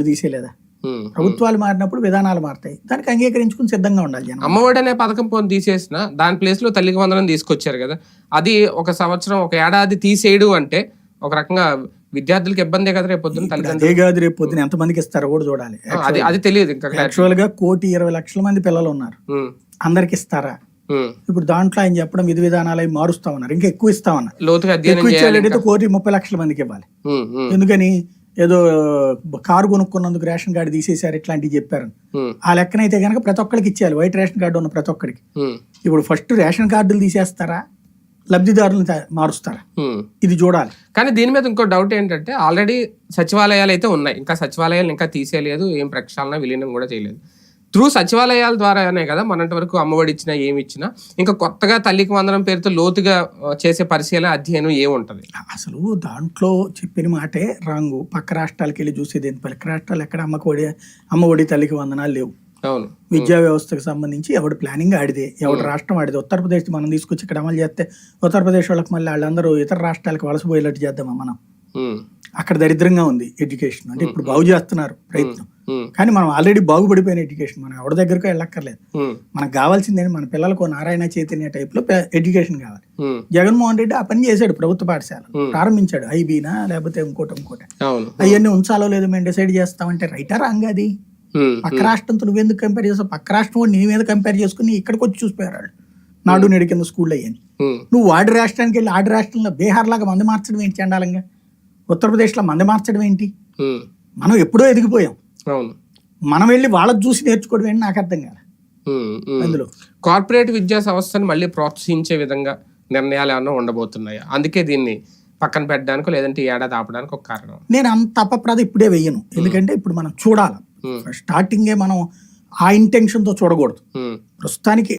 తీసేలేదా? ప్రభుత్వాలు మారినప్పుడు విధానాలు మారుతాయి, దానికి అంగీకరించుకుని సిద్ధంగా ఉండాలి జనం. అమ్మఒడి అనే పథకం పోనీ తీసేసిన దాని ప్లేస్ లో తల్లికి వందనం తీసుకొచ్చారు కదా, అది ఒక సంవత్సరం ఒక ఏడాది తీసేయడం అంటే ఒక రకంగా విద్యార్థులకు ఇబ్బందే కదా రేపు పొద్దున తల్లిదండ్రులు. అదే కాదు, రేపు పొద్దున ఎంతమందికి ఇస్తారో కూడా చూడాలి. అది తెలియదు. ఇంకా యాక్చువల్ గా 1,20,00,000 మంది పిల్లలు ఉన్నారు, అందరికి ఇస్తారా? ఇప్పుడు దాంట్లో ఆయన చెప్పడం విధి విధానాలు అవి మారుస్తా ఉన్నారు, ఇంకా ఎక్కువ ఇస్తామన్నారు. ఎక్కువ ఇచ్చేటైతే 1,30,00,000 మందికి ఇవ్వాలి. ఎందుకని ఏదో కారు కొనుక్కున్నందుకు రేషన్ కార్డు తీసేశారు ఇట్లాంటివి చెప్పారు. ఆ లెక్కనైతే కనుక ప్రతి ఒక్కరికి ఇచ్చేయాలి, వైట్ రేషన్ కార్డు ఉన్న ప్రతి ఒక్కరికి. ఇప్పుడు ఫస్ట్ రేషన్ కార్డులు తీసేస్తారా, లబ్ధిదారులను మారుస్తారా, ఇది చూడాలి. కానీ దీని మీద ఇంకో డౌట్ ఏంటంటే, ఆల్రెడీ సచివాలయాలు అయితే ఉన్నాయి, ఇంకా సచివాలయాలు ఇంకా తీసేయలేదు, ఏం ప్రక్షాళన విలీనం కూడా చేయలేదు. త్రూ సచివాలయాల ద్వారానే కదా మొన్నటి వరకు అమ్మఒడి ఇచ్చినా ఏమి ఇచ్చినా. ఇంకా కొత్తగా తల్లికి వందనం పేరుతో లోతుగా చేసే పరిశీలన అధ్యయనం ఏముంటది? అసలు దాంట్లో చెప్పిన మాటే రాంగు. పక్క రాష్ట్రాలకు వెళ్ళి చూసేది ఏంటి? పక్క రాష్ట్రాలు ఎక్కడ అమ్మఒడి తల్లికి వందనాలు లేవు. అవును, విద్యా వ్యవస్థకు సంబంధించి ఎవడు ప్లానింగ్ ఆడిదే, ఎవడు రాష్ట్రం ఆడిదే. ఉత్తరప్రదేశ్ మనం తీసుకొచ్చి ఇక్కడ అమలు చేస్తే ఉత్తరప్రదేశ్ వాళ్ళకి మళ్ళీ వాళ్ళందరూ ఇతర రాష్ట్రాలకు వలసపోయేటట్టు చేద్దామా మనం? అక్కడ దరిద్రంగా ఉంది ఎడ్యుకేషన్. అంటే ఇప్పుడు బాగు చేస్తున్నారు ప్రయత్నం, కానీ మనం ఆల్రెడీ బాగుపడిపోయిన ఎడ్యుకేషన్. మనం ఎవరి దగ్గరకు వెళ్ళక్కర్లేదు. మనకు కావాల్సిందే మన పిల్లలకు నారాయణ చైతన్య టైప్ లో ఎడ్యుకేషన్ కావాలి. జగన్మోహన్ రెడ్డి ఆ పని చేశాడు, ప్రభుత్వ పాఠశాలలు ప్రారంభించాడు. ఐబీనా లేకపోతే ఇంకోటి అవన్నీ ఉంచాలో లేదో మేము డిసైడ్ చేస్తామంటే రైటా రాంగ్? అది పక్క రాష్ట్రంతో నువ్వెందుకు కంపేర్ చేస్తావు? పక్క రాష్ట్రం కూడా నీ మీద కంపేర్ చేసుకుని ఇక్కడికి వచ్చి చూసిపోయారు వాళ్ళు. నాడు నేడు కింద స్కూల్లో అయ్యాను. నువ్వు వాడి రాష్ట్రానికి వెళ్ళి ఆడి రాష్ట్రంలో బీహార్ లాగా మంది మార్చడం ఏంటి చండాలంగా? ఉత్తరప్రదేశ్ లో మంది మార్చడం ఏంటి? మనం ఎప్పుడో ఎదిగిపోయాం, మనం వెళ్ళి వాళ్ళని చూసి నేర్చుకోవడం ఏంటి నాకు అర్థం కాదు. అందులో కార్పొరేట్ విద్యా సంస్థను మళ్ళీ ప్రోత్సహించే విధంగా నిర్ణయాలు ఏమన్నా ఉండబోతున్నాయా? అందుకే దీన్ని పక్కన పెట్టడానికి లేదంటే ఏడాది ఆపడానికి ఒక కారణం. నేను అంత అపప్రద ఇప్పుడే వెయ్యను, ఎందుకంటే ఇప్పుడు మనం చూడాలి. స్టార్టింగే మనం ఆ ఇంటెన్షన్ తో చూడకూడదు. ప్రస్తుతానికి